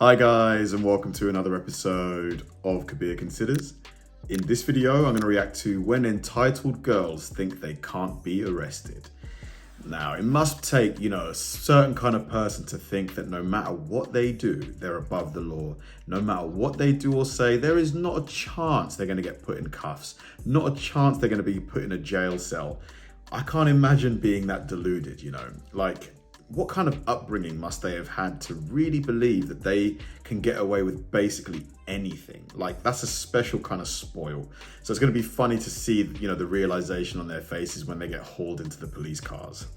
Hi guys, and welcome to another episode of Kabir Considers. In this video, I'm going to react to when entitled girls think they can't be arrested. Now, it must take, a certain kind of person to think that no matter what they do, they're above the law. No matter what they do or say, there is not a chance they're going to get put in cuffs. Not a chance they're going to be put in a jail cell. I can't imagine being that deluded, what kind of upbringing must they have had to really believe that they can get away with basically anything? That's a special kind of spoil. So it's going to be funny to see, the realization on their faces when they get hauled into the police cars.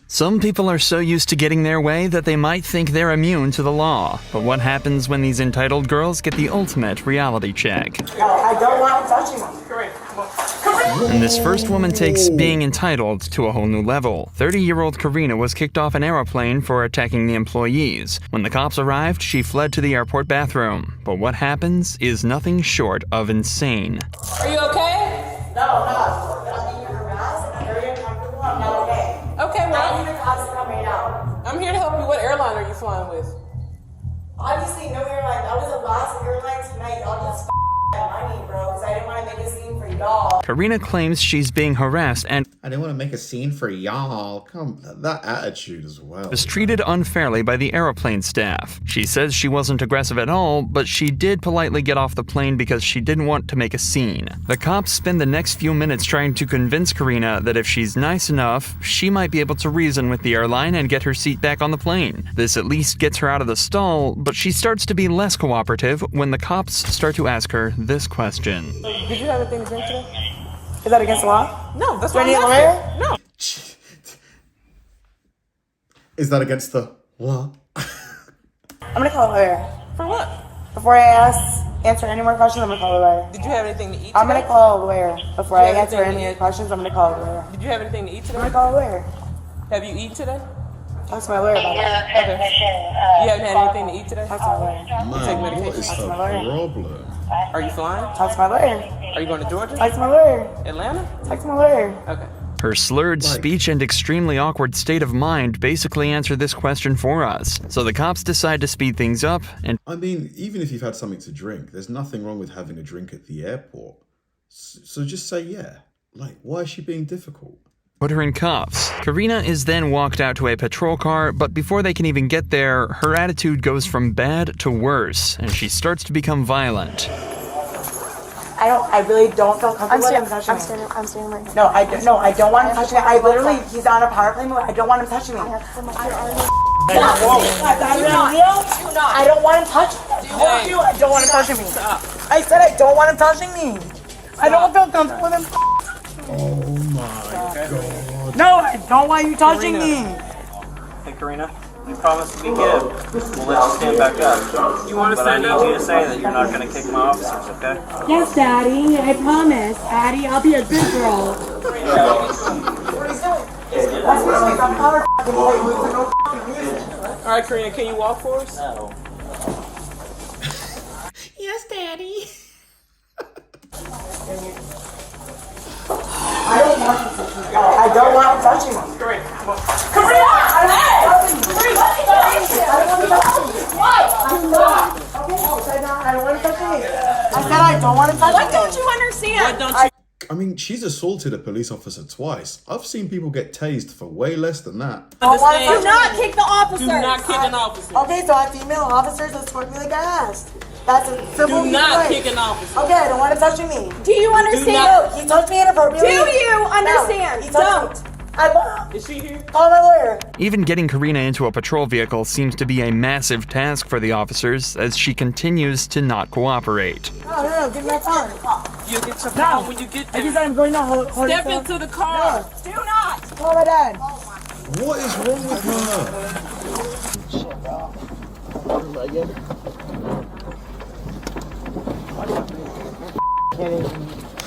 Some people are so used to getting their way that they might think they're immune to the law. But what happens when these entitled girls get the ultimate reality check? No, I don't want to touch you. And this first woman takes being entitled to a whole new level. 30-year-old Karina was kicked off an aeroplane for attacking the employees. When the cops arrived, she fled to the airport bathroom. But what happens is nothing short of insane. Are you okay? No, I'm being harassed and I'm very uncomfortable. I'm not okay. Okay, well, I need the cops to come right now. I'm here to help you. What airline are you flying with? Obviously, no airline. That was the last airline tonight. Y'all just money, bro, because I didn't want to make a scene for y'all. Karina claims she's being harassed and I didn't want to make a scene for y'all. That attitude as well. was treated unfairly by the airplane staff. She says she wasn't aggressive at all, but she did politely get off the plane because she didn't want to make a scene. The cops spend the next few minutes trying to convince Karina that if she's nice enough, she might be able to reason with the airline and get her seat back on the plane. This at least gets her out of the stall, but she starts to be less cooperative when the cops start to ask her this question. Did you have anything to drink today? Is that against the law? No, that's Do I what need a I'm lawyer? asking. No. Is that against the law? I'm going to call a lawyer. For what? Before I answer any more questions, I'm going to call a lawyer. Did you have anything to eat today? I'm going to call a lawyer. Before I Do you have answer anything any to more eat? questions, I'm going to call a lawyer. Did you have anything to eat I'm today? going to call a lawyer. Have you eaten today? Talk to my lawyer about it. Okay. You haven't had anything to eat today? Talk to my lawyer. take Man, what medication. is That's her my lawyer. problem? Are you flying? Talk to my lawyer. Are you going to Georgia? Talk to my lawyer. Atlanta? Talk to my lawyer. Okay. Her slurred speech and extremely awkward state of mind basically answer this question for us. So the cops decide to speed things up and I mean, even if you've had something to drink, there's nothing wrong with having a drink at the airport. So just say yeah. Why is she being difficult? put her in cuffs. Karina is then walked out to a patrol car, but before they can even get there, her attitude goes from bad to worse, and she starts to become violent. I really don't feel comfortable with him touching me. I'm standing right here. No, I don't want him touching me. I literally, he's on a power play mode. I don't want him touching me. I don't want him touching me. I told you I don't want him touching me. I said I don't want him touching me. I don't feel comfortable with him. Oh my god. No, I don't want you touching me. Hey Karina, you promised to be good. We'll let you stand back up. You want to But stand I up? need you to say that you're not going to kick my officers, okay? Yes, Daddy. I promise. Daddy, I'll be a good girl. That's what I'm power play mode for no reason. All right, Karina, can you walk for us? No. Yes, Daddy. I don't want him touching me. I don't want him touching me. Karina, I don't want him touching me. Why? I don't want him touching me. I said I don't want him touching me. What don't you understand? What don't you? I mean, she's assaulted a police officer twice. I've seen people get tased for way less than that. Do not kick the officers. Do not kick an officer. Okay, so I have female officers escort me like I asked. That's a simple Do not thing. kick an officer. Okay, I don't want him touching me. Do you understand? not- He touched me inappropriately. Do you understand? No, he touched me. I won't. Is she here? Call my lawyer. Even getting Karina into a patrol vehicle seems to be a massive task for the officers as she continues to not cooperate. No, give me my phone. You'll get your phone when you get I just there. said I'm going to hold Step your phone. into the car. Do not. Call my dad. What is wrong with her?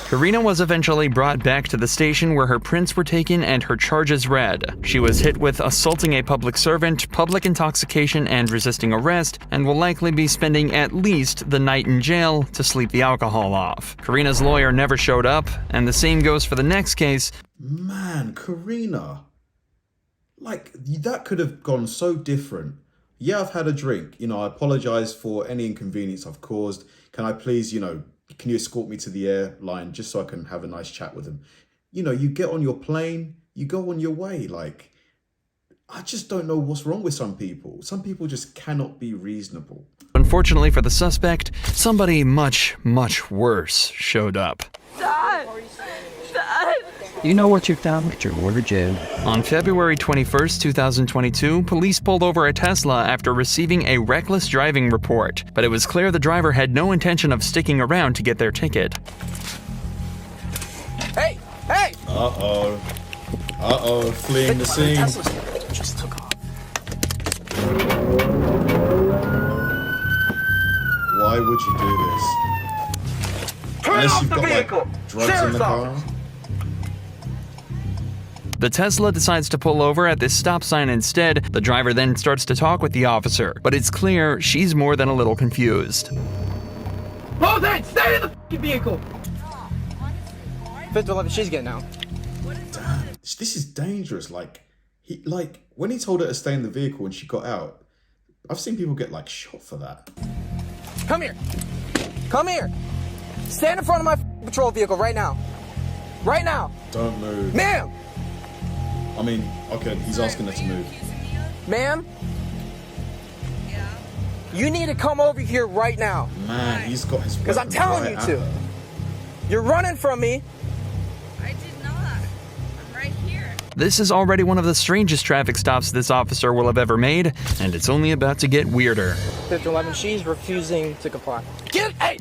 Karina was eventually brought back to the station where her prints were taken and her charges read. She was hit with assaulting a public servant, public intoxication, and resisting arrest, and will likely be spending at least the night in jail to sleep the alcohol off. Karina's lawyer never showed up, and the same goes for the next case. Man, Karina. That could have gone so different. yeah, I've had a drink. You know, I apologize for any inconvenience I've caused. Can I please, can you escort me to the airline just so I can have a nice chat with him? You know, you get on your plane, you go on your way. Like, I just don't know what's wrong with some people. Some people just cannot be reasonable. Unfortunately for the suspect, somebody much, much worse showed up. Dad! Dad! You know what you've done with your order, Jim. On February 21st, 2022, police pulled over a Tesla after receiving a reckless driving report, but it was clear the driver had no intention of sticking around to get their ticket. Hey! Hey! Uh-oh. Uh-oh, fleeing the scene. Just took off. Why would you do this? Unless you've got, like, drugs in the car. The Tesla decides to pull over at this stop sign instead. The driver then starts to talk with the officer, but it's clear she's more than a little confused. Hold it! Stay in the vehicle! 511, she's getting out. Damn, this is dangerous. Like when he told her to stay in the vehicle and she got out, I've seen people get like shot for that. Come here! Come here! Stand in front of my patrol vehicle right now! Right now! Don't move. Ma'am! I mean, okay, he's asking her to move. Ma'am? You need to come over here right now. Man, he's got his. Because I'm telling right you at to. her. You're running from me. I did not. I'm right here. This is already one of the strangest traffic stops this officer will have ever made, and it's only about to get weirder. 511, she's refusing to comply. Hey!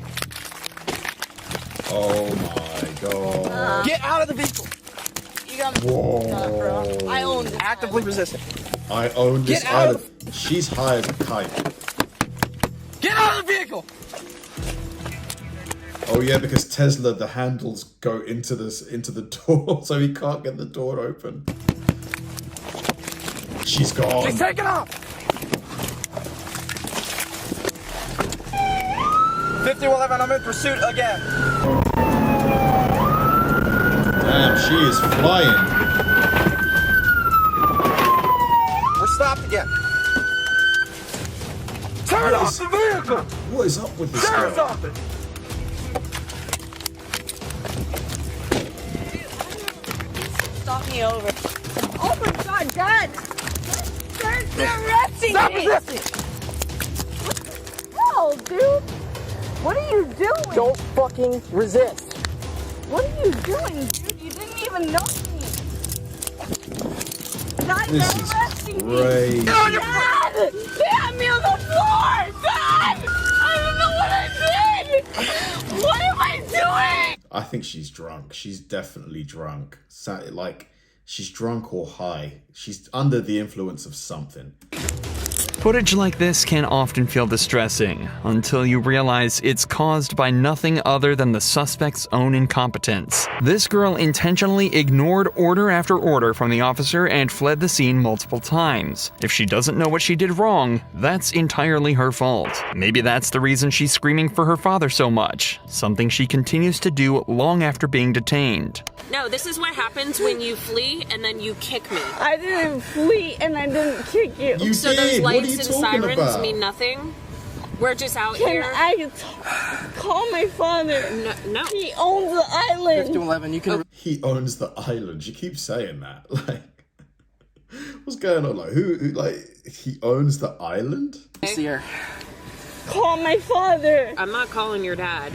Oh my god. Get out of the vehicle! You got Whoa. I own this. Actively resisting. I own this Get out island. She's high as a kite. Get out of the vehicle! Oh yeah, because Tesla, the handles go into the door, so he can't get the door open. She's gone. She's taking off! 5011, I'm in pursuit again. Damn, she is flying. We're stopped again. Turn off the vehicle! What is up with this Sheriff's girl? office! Stop me over. Oh my god, Dad! They're arresting Stop me! resisting! No, dude! What are you doing? Don't fucking resist. What are you doing, dude? You didn't even know me. Dad, This they're is arresting me. crazy. Dad! They had me on the floor! Dad! I don't know what I did! What am I doing? I think she's drunk. She's definitely drunk. Like, she's drunk or high. She's under the influence of something. Footage like this can often feel distressing, until you realize it's caused by nothing other than the suspect's own incompetence. This girl intentionally ignored order after order from the officer and fled the scene multiple times. If she doesn't know what she did wrong, that's entirely her fault. Maybe that's the reason she's screaming for her father so much, something she continues to do long after being detained. No, this is what happens when you flee and then you kick me. I didn't flee and I didn't kick you. You So did. those What are lights you and talking sirens about? mean nothing? We're just out Can here. I call my father? No. He owns the island. 5011, you can... He owns the island. She keeps saying that. Like, what's going on? Like, who like, he owns the island? See her. Call my father. I'm not calling your dad.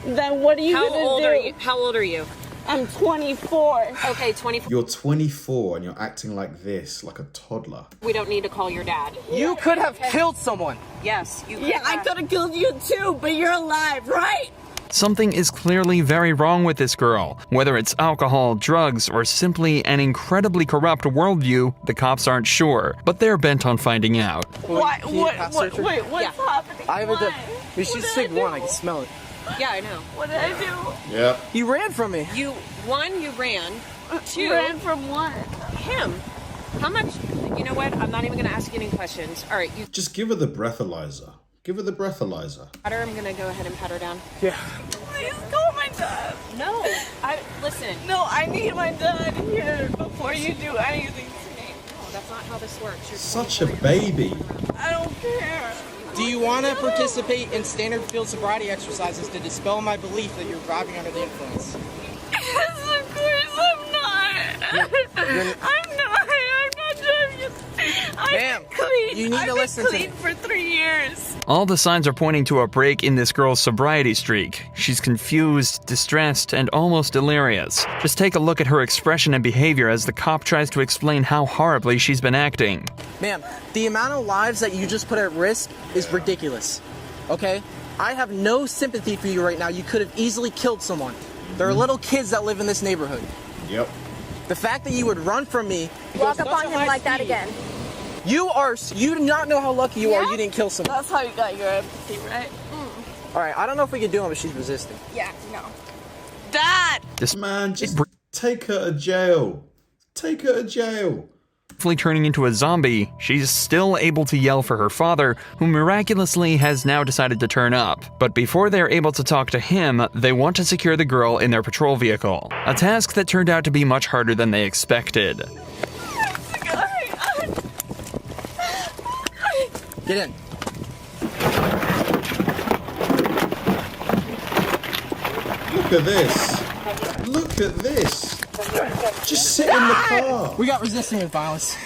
Then what are you How gonna old do? are you? How old are you? I'm 24. Okay, 24. You're 24 and you're acting like this, like a toddler. We don't need to call your dad. You could have killed someone. Yes, you could Yeah, I have. could have killed you too, but you're alive, right? Something is clearly very wrong with this girl. Whether it's alcohol, drugs, or simply an incredibly corrupt worldview, the cops aren't sure, but they're bent on finding out. What? Can you pass surgery? Wait, what's Yeah. happening? I have a... Why? She's What did sick I do? one, I can smell it. Yeah, I know. What did I do? Yeah. You ran from me. You ran. Two, Ran from what? him. How much? You know what? I'm not even gonna ask you any questions. All right, you Just give her the breathalyzer. Give her the breathalyzer. pat her. I'm gonna go ahead and pat her down. Yeah. Please call my dad. No, listen. No, I need my dad here before you do anything to me. Oh, that's not how this works. You're Such a baby. I don't care. Do you want to participate in standard field sobriety exercises to dispel my belief that you're driving under the influence? Yes, of course I'm not. I'm not driving. Ma'am, you need to listen to me. I've been clean for 3 years. All the signs are pointing to a break in this girl's sobriety streak. She's confused, distressed, and almost delirious. Just take a look at her expression and behavior as the cop tries to explain how horribly she's been acting. Ma'am, the amount of lives that you just put at risk is ridiculous, okay? I have no sympathy for you right now. You could have easily killed someone. There are little kids that live in this neighborhood. Yep. The fact that you would run from me... Walk up on him like that again. You do not know how lucky you are you didn't kill someone. That's how you got your empathy, right? All right, I don't know if we can do it, but she's resisting. Yeah, no. Dad! This Man, just take her to jail. Take her to jail. turning into a zombie, she's still able to yell for her father, who miraculously has now decided to turn up. But before they're able to talk to him, they want to secure the girl in their patrol vehicle, a task that turned out to be much harder than they expected. Get in. Look at this. Look at this. Just sit in the car. We got resisting with violence.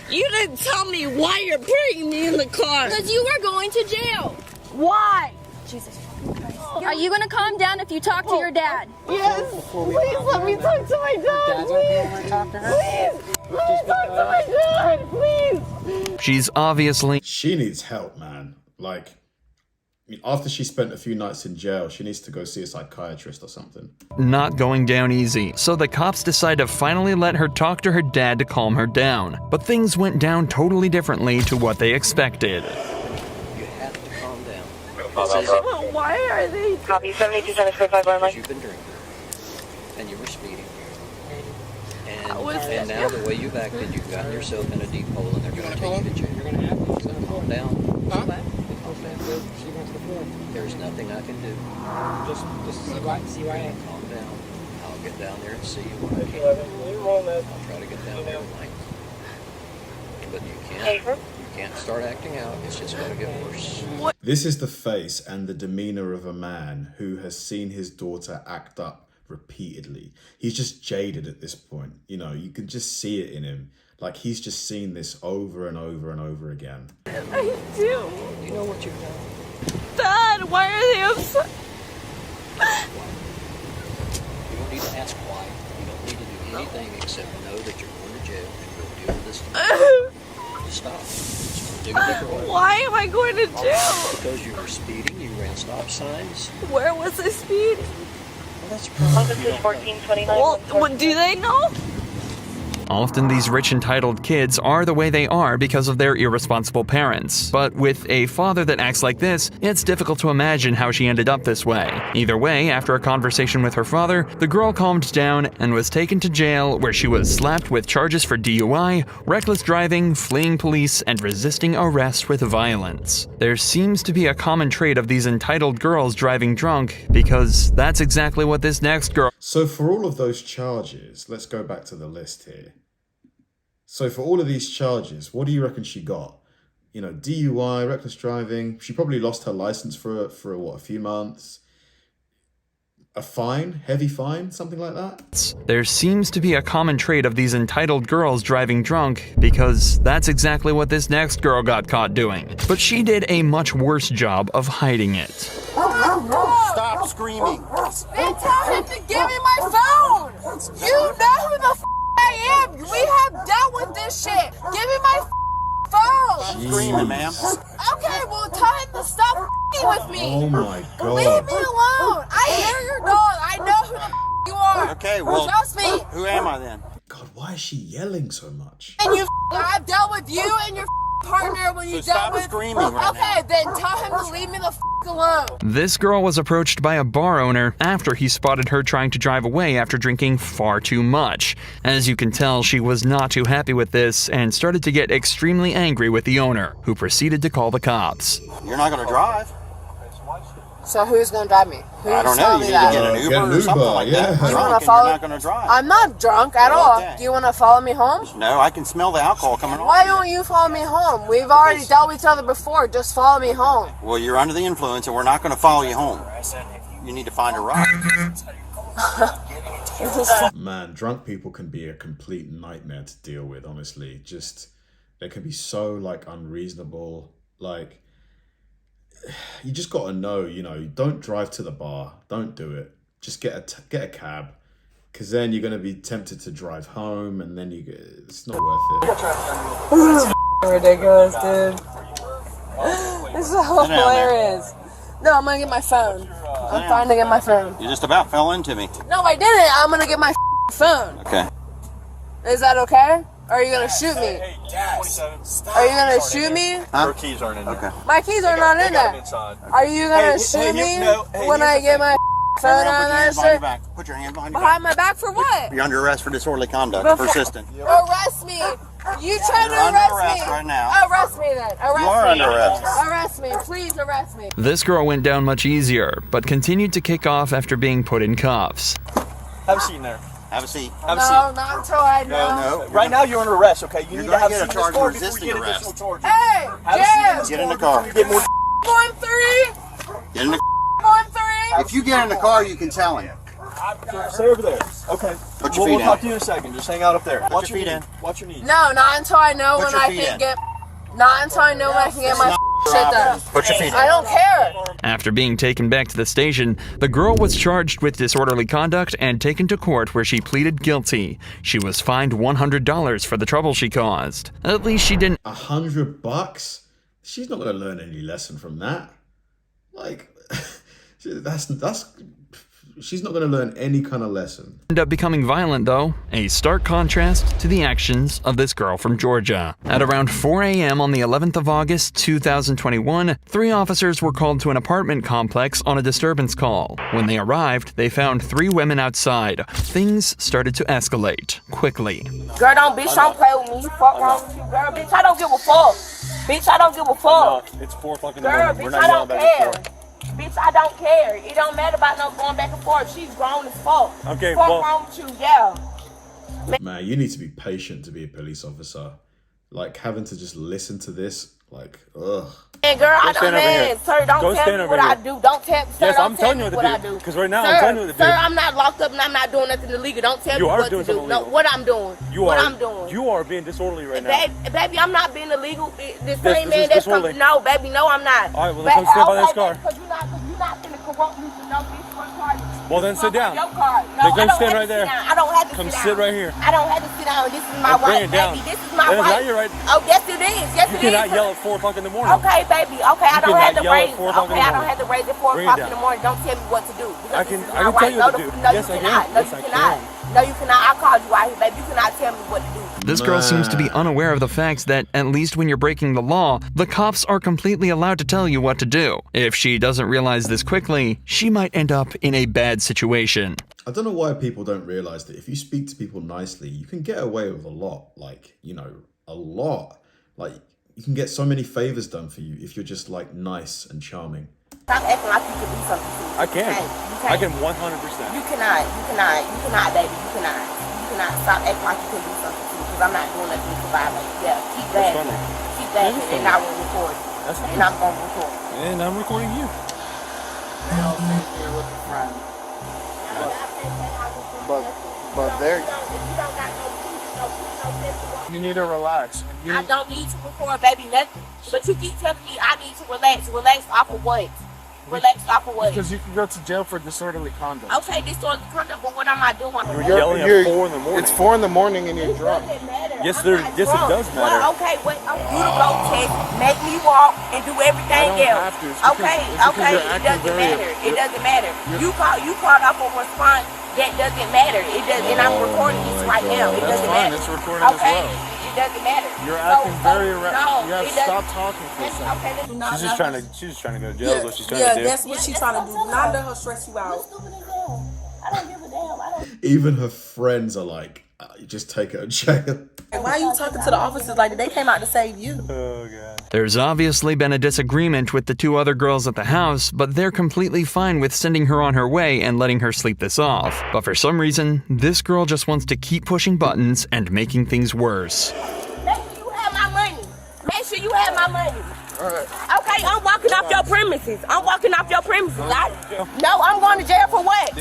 You didn't tell me why you're bringing me in the car. Because you were going to jail. Why? Jesus Christ. Are you going to calm down if you talk to your dad? Yes. Please let me talk to my dad. Please. Let me talk to my dad. Please. She's obviously... She needs help, man. Like, I mean, after she spent a few nights in jail, she needs to go see a psychiatrist or something. Not going down easy, so the cops decide to finally let her talk to her dad to calm her down. But things went down totally differently to what they expected. You have to calm down. Well, why are they... Copy 7275 Because you've been drinking. And you were speeding. And now the way you've acted, you've gotten yourself in a deep hole and they're going to take you to jail. So calm down. Huh? There's nothing I can do. Just see why I am. Calm down. I'll get down there and see you when I can. I'll try to get down there tonight. But you can't start acting out. It's just going to get worse. This is the face and the demeanor of a man who has seen his daughter act up repeatedly. He's just jaded at this point. You know, you can just see it in him. Like, he's just seen this over and over and over again. I do. You know what you've done. Dad, why are they upset? You don't need to ask why. You don't need to do anything except know that you're going to jail and go deal with this tonight. Stop. Just dig a deeper hole. Why am I going to jail? Because you were speeding, you ran stop signs. Where was I speeding? Well, that's probably This is 1429. Well, what, do they know? Often these rich entitled kids are the way they are because of their irresponsible parents. But with a father that acts like this, it's difficult to imagine how she ended up this way. Either way, after a conversation with her father, the girl calmed down and was taken to jail, where she was slapped with charges for DUI, reckless driving, fleeing police, and resisting arrest with violence. There seems to be a common trait of these entitled girls driving drunk, because that's exactly what this next girl... So for all of those charges, let's go back to the list here. So for all of these charges, what do you reckon she got? You know, DUI, reckless driving. She probably lost her license for what, a few months? A fine? Heavy fine? Something like that? There seems to be a common trait of these entitled girls driving drunk, because that's exactly what this next girl got caught doing. But she did a much worse job of hiding it. Stop screaming. They tell him to give me my phone. You know who the I am. We have dealt with this shit. Give me my phone. Screaming, ma'am. Okay, well, tell him to stop with me. Oh my God. Leave me alone. I hear your dog. I know who the you are. Okay, well, trust me. Who am I then? God, why is she yelling so much? And you, I've dealt with you and your partner when you So dealt stop with. screaming right okay, then tell him to leave me the alone. This girl was approached by a bar owner after he spotted her trying to drive away after drinking far too much. As you can tell, she was not too happy with this and started to get extremely angry with the owner, who proceeded to call the cops. You're not going to drive. So who's gonna drive me? Who's I don't know. telling You me need to that? get an Uber or something like that. You Drunk wanna and follow? you're not going to drive. I'm not drunk at all. Okay. Do you wanna follow me home? No, I can smell the alcohol coming on. Why don't you follow me home? We've already dealt with each other before. Just follow me home. Well, you're under the influence, and we're not going to follow you home. You need to find a ride. Man, drunk people can be a complete nightmare to deal with, honestly. Just, they can be so, like, unreasonable. Like, you just got to know, you know, don't drive to the bar. Don't do it. Just get a cab. Because then you're going to be tempted to drive home, and then it's not worth it. This is ridiculous, dude. This is hilarious. No, I'm gonna get my phone. I'm trying to get my phone. You just about fell into me. No, I didn't. I'm gonna get my phone. Okay. Is that okay? Or are you gonna shoot me? Are you gonna shoot me? Your keys aren't in there. Okay. My keys are not in there. Are you gonna shoot me when I get my phone on that shit? Put your hand behind your back. Behind my back for what? You're under arrest for disorderly conduct. Persistent. Arrest me. You trying to under arrest arrest me? right now. Arrest me then. Arrest You are me. under arrest. Arrest me. Please arrest me. This girl went down much easier, but continued to kick off after being put in cuffs. Have a seat in there. Have a seat. Have a seat. No, not until I know. No. Right now you're under arrest, okay? You need to have get a a seat charge in this car for before resisting you get arrest. additional charges. Hey, Jim. Get in the car. Get more 1-3. Get in the 1-3. If you get in the car, you can tell him. Stay over there. Okay. Put your We'll feet talk in. to you in a second. Just hang out up there. Watch your feet knee. in. Watch your knees. No, not until I know Put when your I feet can in. get. Not until I know when I can get my shit done. Put your feet in. I don't care. After being taken back to the station, the girl was charged with disorderly conduct and taken to court where she pleaded guilty. She was fined $100 for the trouble she caused. At least she didn't $100? She's not going to learn any lesson from that. Like, she's not going to learn any kind of lesson. end up becoming violent, though, a stark contrast to the actions of this girl from Georgia. At around 4 a.m. on the 11th of August, 2021, 3 officers were called to an apartment complex on a disturbance call. When they arrived, they found 3 women outside. Things started to escalate quickly. Girl, don't play with me. Fuck wrong with you, girl. Bitch, I don't give a fuck. Bitch, I don't give a fuck. It's 4 o'clock in the Girl, morning. We're bitch, not I yelling don't back care. and forth. Bitch, I don't care. It don't matter about no going back and forth. She's grown as fuck. Okay, fuck well- wrong with you, yeah. Man, you need to be patient to be a police officer. Like, having to just listen to this, like, ugh. And girl, I stand don't over here. man. Sir, don't Go tell stand me over what I here. do. Don't tell me, sir, Yes, don't I'm tell telling me you what what I to do. do. Because right now, Sir, I'm telling you what to do. Sir, I'm not locked up and I'm not doing nothing illegal. Don't tell You me are what doing to do. something No, illegal. what I'm doing. What I'm doing. You are being disorderly right now. Baby, I'm not being illegal. The This same is man that's disorderly. coming. No, baby, no, I'm not. All right, well, then come stand by this car. Because you're not going to corrupt me for no bitch for car. Well, then sit down. Your car. No, Then I come don't stand have right to there. sit down. I don't have to Come sit down. sit right here. I don't have to sit down. This is my Then bring right, it down. baby. This is my That is right. not your right. Oh, yes, it is. Yes, You it is. cannot yell at 4 o'clock in the morning. Okay, baby. Okay, I don't cannot have to yell at raise. 4 o'clock in Okay, the I don't morning. have to raise at 4 Bring it o'clock in down. the morning. Don't tell me what to do. I can This is tell my right. you what to do. No, Yes, you I cannot. can. No, Yes, you I cannot. can. No, you cannot. I called you out here, baby. You cannot tell me what to do. This girl seems to be unaware of the facts that, at least when you're breaking the law, the cops are completely allowed to tell you what to do. If she doesn't realize this quickly, she might end up in a bad situation. I don't know why people don't realize that if you speak to people nicely, you can get away with a lot. Like, you know, a lot. Like, you can get so many favors done for you if you're just, like, nice and charming. Stop acting like you can do something to me. I can. You I can't. can 100%. You cannot, baby. You cannot. Stop acting like you can do something to me because I'm not doing nothing to violate. Yeah, keep That's laughing. funny. Keep laughing and I will record. That's And funny. I'm going to record. And I'm recording you. But there. You need to relax. I don't need to record, baby, nothing. But you keep telling me I need to relax. Relax off of what? Relax off of what? Because you can go to jail for disorderly conduct. Okay, disorderly conduct, but what am I doing? You're yelling at 4 in the morning. It's 4 in the morning and you're drunk. Doesn't matter. Yes, I'm there- not yes, it drunk. does matter. Well, okay, wait, I'm you to go text, make me walk, and do everything I don't else. have to. It's because- Okay, it's because okay, you're it acting doesn't very- matter. It doesn't matter. You called up a response that doesn't matter. It does, and I'm recording this right now. It That's doesn't fine. matter. It's recorded as Okay, well. it doesn't matter. You're So- acting very no, erratic. You have it to doesn't- stop talking for a second. Okay, listen, She's just trying to go to jail is what she's trying to do. That's what she's trying to do. Not let her stress you out. I don't give a damn. I don't. Even her friends are like, You just take her to jail. Why are you talking to the officers like that? They came out to save you. Oh, God. There's obviously been a disagreement with the two other girls at the house, but they're completely fine with sending her on her way and letting her sleep this off. But for some reason, this girl just wants to keep pushing buttons and making things worse. Make sure you have my money. Make sure you have my money. Okay, I'm walking off your premises. I'm walking off your premises. No, I'm going to jail for what?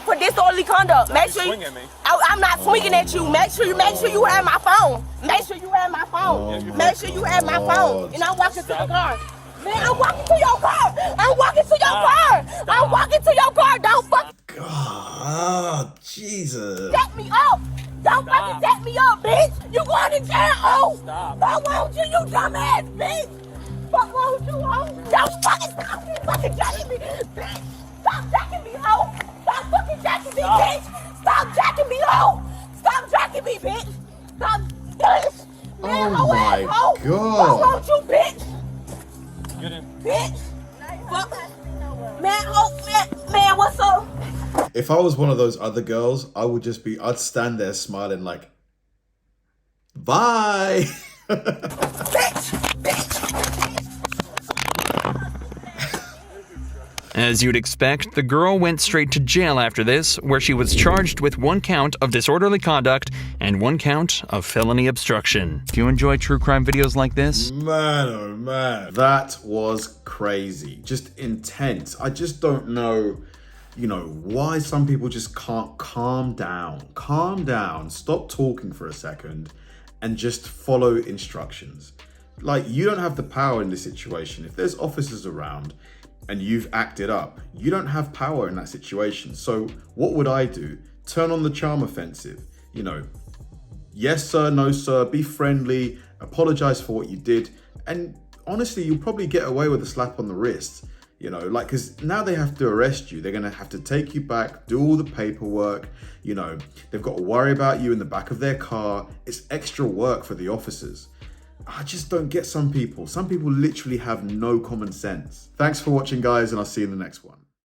For disorderly conduct. Make sure you, I'm not swinging at you. Make sure you have my phone. Make sure you have my phone. Make sure you have my phone. And I'm walking to the car. Man, I'm walking to your car. I'm walking to your car. I'm walking to your car. Don't fucking. God, Jesus. Set me up. Don't fucking set me up, bitch. You going to jail, oh. Fuck won't you dumbass bitch. Fuck won't you, oh. Don't fucking stop me fucking jacking me, bitch. Stop jacking me, oh. Stop fucking jacking me, bitch. Stop jacking me, oh. Stop jacking me, bitch. Stop, bitch. Man, Oh my oh. God. Fuck won't you, bitch. Bitch. Fuck. Man, what's up? If I was one of those other girls, I'd stand there smiling like, bye. As you'd expect, the girl went straight to jail after this, where she was charged with 1 count of disorderly conduct and 1 count of felony obstruction. Do you enjoy true crime videos like this? Man, oh man. That was crazy. Just intense. I just don't know, why some people just can't calm down. Calm down. Stop talking for a second and just follow instructions. Like, you don't have the power in this situation. If there's officers around and you've acted up, you don't have power in that situation. So what would I do? Turn on the charm offensive. Yes sir, no sir, be friendly, apologize for what you did. And honestly, you'll probably get away with a slap on the wrist. Because now they have to arrest you. They're going to have to take you back, do all the paperwork. They've got to worry about you in the back of their car. It's extra work for the officers. I just don't get some people. Some people literally have no common sense. Thanks for watching, guys, and I'll see you in the next one.